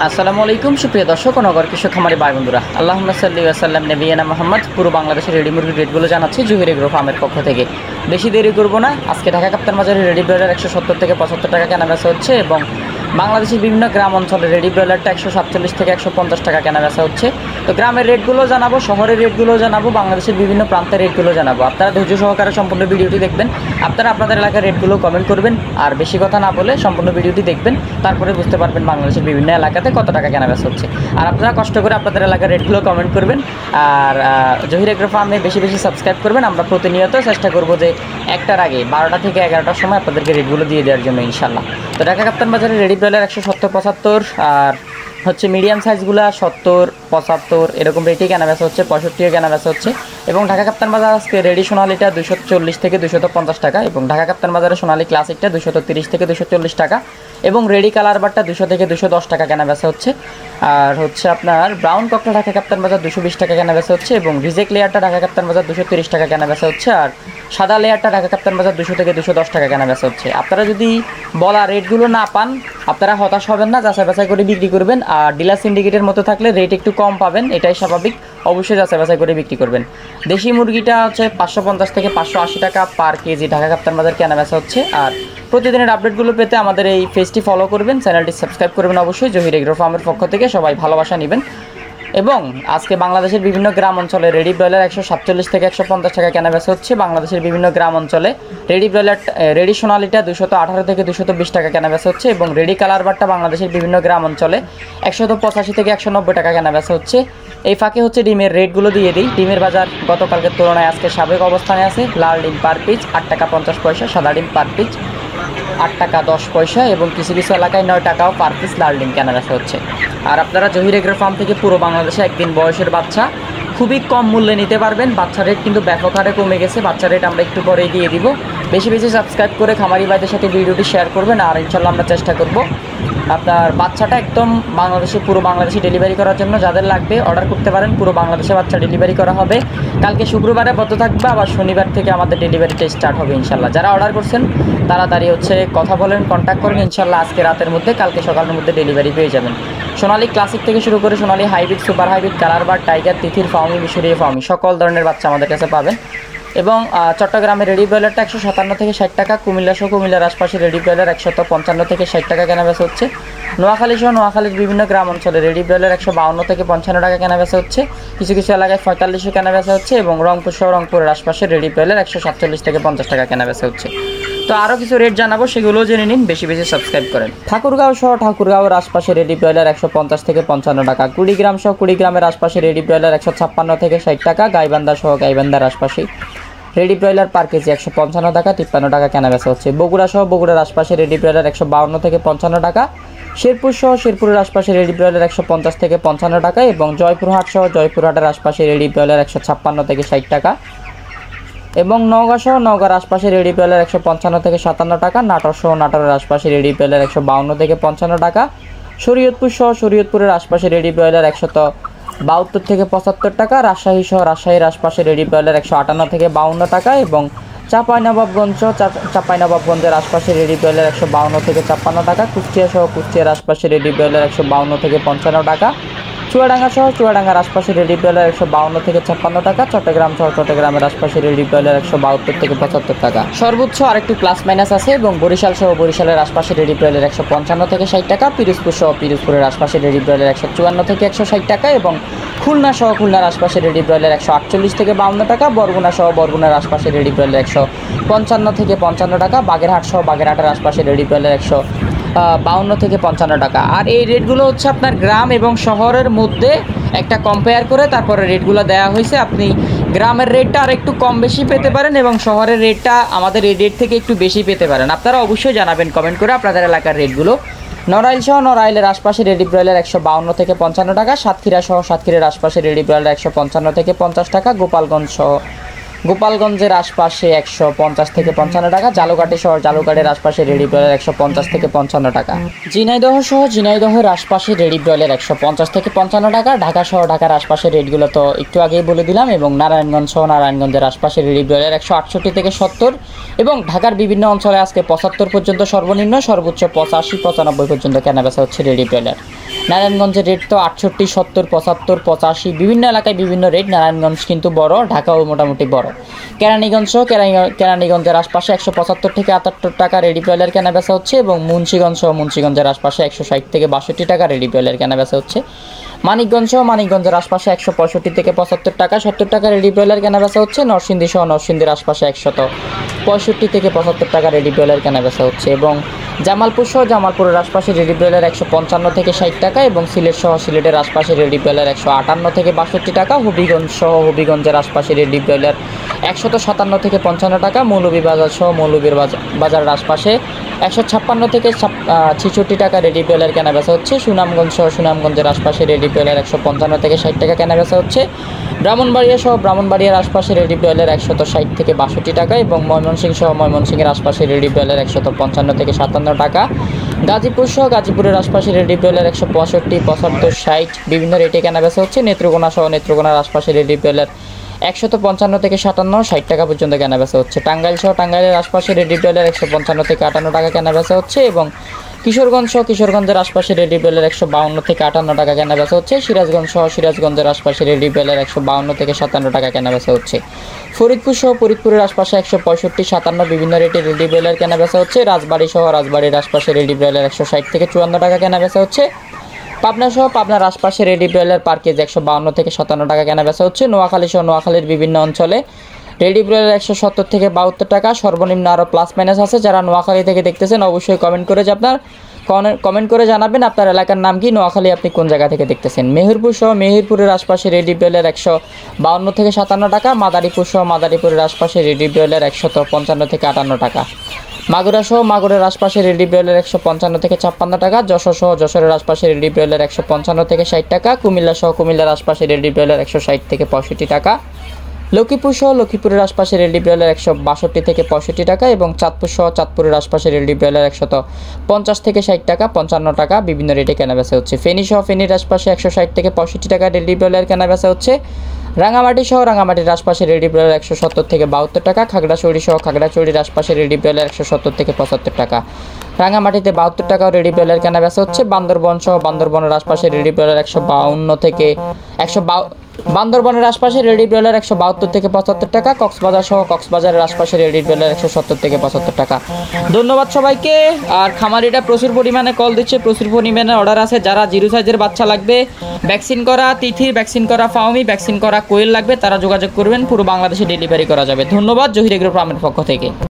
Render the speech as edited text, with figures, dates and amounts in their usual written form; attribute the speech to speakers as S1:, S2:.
S1: আসসালামু আলাইকুম সুপ্রিয় দর্শক ও নগর কৃষক খামারি ভাই বন্ধুরা, আল্লাহুম্মা সাল্লি ওয়া সাল্লাম নবিয়ানা মুহাম্মদ। পুরো বাংলাদেশের রেডি মুরগির রেটগুলো জানাচ্ছি জহির এগ্রো ফার্মের পক্ষ থেকে। বেশি দেরি করব না, আজকে ঢাকা কাপ্তান বাজারে রেডি ব্রয়লার 170 থেকে 75 টাকা কেনাবেচা হচ্ছে এবং বাংলাদেশের বিভিন্ন গ্রাম অঞ্চলে রেডি ব্রয়লারটা 147 থেকে 150 টাকা কেনাবেচা হচ্ছে। তো গ্রামের রেটগুলো জানাবো, শহরের রেটগুলো জানাবো, বাংলাদেশের বিভিন্ন প্রান্তের রেটগুলো জানাবো। আপনারা ধৈর্য সহকারে সম্পূর্ণ ভিডিওটি দেখবেন। আপনারা আপনাদের এলাকার রেটগুলো কমেন্ট করবেন আর বেশি কথা না বলে সম্পূর্ণ ভিডিওটি দেখবেন, তারপরে বুঝতে পারবেন বাংলাদেশের বিভিন্ন এলাকাতে কত টাকা কেনাবেচা হচ্ছে। আর আপনারা কষ্ট করে আপনাদের এলাকার রেটগুলো কমেন্ট করবেন আর জহির এগ্রো ফার্মে বেশি বেশি সাবস্ক্রাইব করবেন। আমরা প্রতিনিয়ত চেষ্টা করব যে একটার আগে 12টা থেকে 11টার সময় আপনাদেরকে রেটগুলো দিয়ে দেওয়ার জন্য ইনশাল্লাহ। তো ঢাকা কাপ্তান বাজারে রেডি ব্রয়লার 170-75 আর হচ্ছে মিডিয়াম সাইজগুলো 70-75 এরকম রেটেই কেনাবেচা হচ্ছে, 65 কেনাবেচা হচ্ছে। এবং ঢাকা কাপ্তান বাজার আজকে রেডি সোনালিটা 240 থেকে 250 টাকা এবং ঢাকা কাপ্তান বাজারে সোনালি ক্লাসিকটা 230 থেকে 240 টাকা এবং রেডি কালার বারটা 200 থেকে 210 টাকা কেনাবেচা হচ্ছে। আর হচ্ছে আপনার ব্রাউন ককটা ঢাকা কাপ্তান বাজার 220 টাকা কেনাবেচা হচ্ছে এবং রিজেক্ট লেয়ারটা ঢাকা কাপ্তান বাজার 230 টাকা কেনাবেচা হচ্ছে। আর সাদা লেয়ারটা ঢাকা কাপ্তান বাজার 200 থেকে 210 টাকা কেনাবেচা হচ্ছে। আপনারা যদি বলা রেটগুলো না পান আপনারা হতাশ হবেন না, যাচাই বাছাই করে বিক্রি করবেন। আর ডিলার সিন্ডিকেটের মতো থাকলে রেট একটু কম পাবেন, এটাই স্বাভাবিক। অবশ্যই যাচাই বাছাই করে বিক্রি করবেন। দেশি মুরগিটা হচ্ছে 550 থেকে 580 টাকা পার কেজি ঢাকা কাপ্তান বাজার কেনাবেচা হচ্ছে। আর প্রতিদিনের আপডেটগুলো পেতে আমাদের এই পেজটি ফলো করবেন, চ্যানেলটি সাবস্ক্রাইব করবেন অবশ্যই। জহির এগ্রো ফার্মের পক্ষ থেকে সবাই ভালোবাসা নেবেন। এবং আজকে বাংলাদেশের বিভিন্ন গ্রাম অঞ্চলে রেডি ব্রয়লার 147 থেকে 150 টাকা কেনাবেচা হচ্ছে। বাংলাদেশের বিভিন্ন গ্রাম অঞ্চলে রেডি ব্রয়লার রেডি সোনালিটা 218 থেকে 220 টাকা কেনাবেচা হচ্ছে এবং রেডি কালার বারটা বাংলাদেশের বিভিন্ন গ্রাম অঞ্চলে 185 থেকে 190 টাকা কেনাবেচা হচ্ছে। এই ফাঁকে হচ্ছে ডিমের রেটগুলো দিয়ে দিই। ডিমের বাজার গতকালকের তুলনায় আজকে সাবেক অবস্থানে আছে। লাল ডিম পার পিস 8 টাকা 50 পয়সা, সাদা ডিম পার পিস 8 টাকা 10 পয়সা এবং কিছু কিছু এলাকায় 9 টাকাও পার পিস লাল ডিম কেনাবেচা হচ্ছে। আর আপনারা জহির এগ্রো ফার্ম থেকে পুরো বাংলাদেশে একদিন বয়সের বাচ্চা খুবই কম মূল্যে নিতে পারবেন। বাচ্চা রেট কিন্তু ব্যাপক হারে কমে গেছে, বাচ্চা রেট আমরা একটু পরেই দিয়ে দিব। বেশি বেশি সাবস্ক্রাইব করে খামারি ভাইদের সাথে ভিডিওটি শেয়ার করবেন আর ইনশাল্লাহ আমরা চেষ্টা করব আপনার বাচ্চাটা একদম বাংলাদেশে পুরো বাংলাদেশে ডেলিভারি করার জন্য। যাদের লাগবে অর্ডার করতে পারেন, পুরো বাংলাদেশে বাচ্চা ডেলিভারি করা হবে। কালকে শুক্রবারে বন্ধ থাকবে, আবার শনিবার থেকে আমাদের ডেলিভারিটা স্টার্ট হবে ইনশাল্লাহ। যারা অর্ডার করছেন তাড়াতাড়ি হচ্ছে কথা বলেন, কন্ট্যাক্ট করেন, ইনশাল্লাহ আজকে রাতের মধ্যে কালকে সকালের মধ্যে ডেলিভারি পেয়ে যাবেন। সোনালি ক্লাসিক থেকে শুরু করে সোনালি হাইব্রিড, সুপার হাইব্রিড, কালার বার, টাইগার, তিথির ফাউমি, মিশরীয় ফাউমি সকল ধরনের বাচ্চা আমাদের কাছে পাবেন। এবং চট্টগ্রামের রেডি ব্রয়লারটা 157 থেকে 60 টাকা, কুমিল্লা সহ কুমিল্লার আশপাশে রেডি ব্রয়লার 155 থেকে 60 টাকা কেনাবেচা হচ্ছে। নোয়াখালী সহ নোয়াখালীর বিভিন্ন গ্রাম অঞ্চলে রেডি ব্রয়লার 152 থেকে 55 টাকা কেনাবেচা হচ্ছে। কিছু কিছু এলাকায় 45 কেনাবেচা হচ্ছে এবং রংপুর সহ রংপুরের আশপাশে রেডি ব্রয়লার 147 থেকে 50 টাকা কেনাবেচা হচ্ছে। তো আরও কিছু রেট জানাবো, সেগুলোও জেনে নিন, বেশি বেশি সাবস্ক্রাইব করেন। ঠাকুরগাঁও সহ ঠাকুরগাঁওয়ের আশপাশে রেডি ব্রয়লার 150 থেকে 55 টাকা, কুড়িগ্রাম সহ কুড়িগ্রামের আশপাশে রেডি ব্রয়লার 156 থেকে 60 টাকা, গাইবান্ধা সহ গাইবান্ধার আশপাশে রেডি ব্রয়লার পার কেজি 155 টাকা 53 টাকা কেনাবেচা হচ্ছে। বগুড়া সহ বগুড়ার আশপাশে রেডি ব্রয়লার 152 থেকে 55 টাকা, শেরপুর সহ শেরপুরের আশপাশে রেডি ব্রয়লার 150 থেকে 55 টাকা এবং জয়পুরহাট সহ জয়পুরহাটের আশপাশে রেডি ব্রয়লার 156 থেকে 60 টাকা এবং নওগাঁ সহ নওগাঁর আশপাশে রেডি ব্রয়লার 155 থেকে 57 টাকা, নাটোর সহ নাটোরের আশপাশে রেডি ব্রয়লার 152 থেকে 55 টাকা, শরীয়তপুর সহ শরীয়তপুরের আশপাশে রেডি ব্রয়লার 172 থেকে 75 টাকা, রাজশাহী সহ রাজশাহীর আশপাশে রেডি ব্রয়লার 158 থেকে 52 টাকা এবং চাঁপাইনবাবগঞ্জের আশপাশে রেডি ব্রয়লার 152 থেকে 56 টাকা, কুষ্টিয়া সহ কুষ্টিয়ার আশপাশে রেডি ব্রয়লার 152 থেকে 55 টাকা, চুয়াডাঙ্গা সহ চুয়াডাঙ্গার আশপাশে রেডি ব্রয়লার 152 থেকে 56 টাকা, চট্টগ্রাম সহ চট্টগ্রামের আশপাশে রেডি ব্রয়লার 172 থেকে 75 টাকা। সর্বোচ্চ আরেকটু প্লাস মাইনাস আছে এবং বরিশাল সহ বরিশালের আশপাশে রেডি ব্রয়লার 155 থেকে 60 টাকা, পিরোজপুর সহ পিরোজপুরের আশপাশে রেডি ব্রয়লার 154 থেকে 160 টাকা এবং খুলনা সহ খুলনার আশপাশে রেডি ব্রয়লার 148 থেকে 52 টাকা, বরগুনা সহ বরগুনার আশপাশে রেডি ব্রয়লার 155 থেকে 55 টাকা, বাগেরহাট সহ বাগেরহাটের আশপাশে রেডি ব্রয়লার 152 থেকে 55 টাকা। আর এই রেটগুলো হচ্ছে আপনার গ্রাম এবং শহরের মধ্যে একটা কম্পেয়ার করে তারপরে রেটগুলো দেওয়া হয়েছে। আপনি গ্রামের রেটটা আর একটু কম বেশি পেতে পারেন এবং শহরের রেটটা আমাদের এই রেট থেকে একটু বেশি পেতে পারেন। আপনারা অবশ্যই জানাবেন কমেন্ট করে আপনাদের এলাকার রেটগুলো। নড়াইল সহ নড়াইলের আশপাশে রেডি ব্রয়লার 152 থেকে 55 টাকা, সাতক্ষীরা সহ সাতক্ষীরার আশপাশে রেডি ব্রয়লার 155 থেকে 50 টাকা, গোপালগঞ্জ সহ গোপালগঞ্জের আশপাশে 150 থেকে 55 টাকা, জালুকাঠি সহ জালুকাঠের আশপাশে রেডি ব্রয়লার 150 থেকে 55 টাকা, ঝিনাইদহ সহ ঝিনাইদহের আশপাশে রেডি ব্রয়লার 150 থেকে 55 টাকা, ঢাকা সহ ঢাকার আশপাশে রেটগুলো তো একটু আগেই বলে দিলাম এবং নারায়ণগঞ্জ সহ নারায়ণগঞ্জের আশপাশে রেডি ব্রয়লার 168 থেকে 70 এবং ঢাকার বিভিন্ন অঞ্চলে আজকে 75 পর্যন্ত সর্বনিম্ন, সর্বোচ্চ 85-95 পর্যন্ত কেনাবেচা হচ্ছে রেডি ব্রয়লার। নারায়ণগঞ্জের রেট তো 68, 70, 75, 85 বিভিন্ন এলাকায় বিভিন্ন রেট। নারায়ণগঞ্জ কিন্তু বড়, ঢাকাও মোটামুটি বড়। কেরানীগঞ্জের আশপাশে 175 থেকে 78 টাকা রেডি ব্রয়লার কেনা বেচা হচ্ছে এবং মুন্সিগঞ্জের আশপাশে 160 থেকে 62 টাকা রেডি ব্রয়লার কেনা বেচা হচ্ছে। মানিকগঞ্জের আশপাশে 165 থেকে 75 টাকা 70 টাকা রেডি ব্রয়লার কেনা বেচা হচ্ছে। নরসিংদীর আশপাশে 165 থেকে 75 টাকা রেডি ব্রয়লার কেনা বেচা হচ্ছে এবং জামালপুরের আশপাশে রেডি ব্রয়লার 155 থেকে 60 টাকা এবং সিলেটের আশপাশে রেডি ব্রয়লার 158 থেকে 62 টাকা। হবিগঞ্জের আশপাশে রেডি ব্রয়লার 157 থেকে 55 টাকা। মৌলভীবাজারের আশপাশে 156 থেকে 66 টাকা রেডি ব্রয়লার কেনা বেচা হচ্ছে। সুনামগঞ্জের আশপাশে রেডি ব্রয়লার 155 থেকে 60 টাকা কেনা বেচা হচ্ছে। ব্রাহ্মণবাড়িয়ার আশপাশে রেডি ব্রয়লার 160 থেকে 62 টাকা এবং ময়মনসিংহের আশপাশে রেডি ব্রয়লার 155 থেকে 57 টাকা। গাজীপুরের আশপাশে রেডি ব্রয়লার 165, 75, 60 বিভিন্ন রেটে কেনা বেচা হচ্ছে। নেত্রকোনার আশপাশে রেডি ব্রয়লার 155 থেকে 57, 60 টাকা পর্যন্ত কেনা বেচা হচ্ছে। টাঙ্গাইলের আশপাশে রেডি ব্রয়লার 155 থেকে 58 টাকা কেনা বেচা হচ্ছে এবং কিশোরগঞ্জের আশপাশে রেডি ব্রয়লার 152 থেকে 58 টাকা কেনা বেচা হচ্ছে। সিরাজগঞ্জের আশপাশে রেডি ব্রয়লার 152 থেকে 57 টাকা কেনা বেচা হচ্ছে। ফরিদপুরের আশপাশে 165, 57 বিভিন্ন রেটে রেডি ব্রয়লার কেনা বেচা হচ্ছে। রাজবাড়ির আশপাশে রেডি ব্রয়লার 160 থেকে 54 টাকা কেনা বেচা হচ্ছে। পাবনার আশপাশে রেডি ব্রয়লার পার কেজি 152 থেকে 57 টাকা কেনা বেচা হচ্ছে। নোয়াখালীর বিভিন্ন অঞ্চলে রেডি ব্রয়লার 170 থেকে 72 টাকা। সর্বনিম্ন আরও প্লাস মাইনাস আছে। যারা নোয়াখালী থেকে দেখতেছেন অবশ্যই কমেন্ট করে জানাবেন আপনার এলাকার নাম কি, নোয়াখালী আপনি কোন জায়গা থেকে দেখতেছেন। মেহেরপুরের আশপাশে রেডি ব্রয়লার 152 থেকে 57 টাকা। মাদারীপুরের আশপাশে রেডি ব্রয়লার 155 থেকে 58 টাকা। মাগুরের আশপাশে রেডি ব্রয়লার 155 থেকে 56 টাকা। যশোরের আশপাশে রেডি ব্রয়লার 155 থেকে 60 টাকা। কুমিল্লার আশপাশে রেডি ব্রয়লার 160 থেকে 65 টাকা। লক্ষ্মীপুরের আশপাশে রেডি ব্রয়লার 162 থেকে 65 টাকা এবং চাঁদপুরের আশপাশে রেডি ব্রয়লার 150 থেকে 60 টাকা, 55 টাকা বিভিন্ন রেটে কেনা বেচা হচ্ছে। ফেনীর আশপাশে 160 থেকে 65 টাকা রেডি ব্রয়লার কেনা বেচা হচ্ছে। রাঙামাটির আশপাশে রেডি ব্রয়লার 170 থেকে 72 টাকা। খাগড়াছড়ির আশপাশে রেডি ব্রয়লার 170 থেকে 75 টাকা। রাঙামাটিতে 72 টাকাও রেডি ব্রয়লার কেনা বেচা হচ্ছে। বান্দরবনের আশপাশে রেডি ব্রয়লার 152 থেকে বান্দরবনের আশপাশে রেডি ব্রয়লার 172 থেকে 75 টাকা। কক্সবাজারের আশপাশে রেডি ব্রয়লার 170 থেকে 75 টাকা। ধন্যবাদ সবাইকে। আর খামারিটা প্রচুর পরিমাণে কল দিচ্ছে, প্রচুর পরিমাণে অর্ডার আছে। যারা 0 সাইজের বাচ্চা লাগবে, ভ্যাকসিন করা তিথির, ভ্যাকসিন করা ফাউমি, ভ্যাকসিন করা কোয়েল লাগবে, তারা যোগাযোগ করবেন। পুরো বাংলাদেশে ডেলিভারি করা যাবে। ধন্যবাদ জহির এগ্রো ফার্মের পক্ষ থেকে।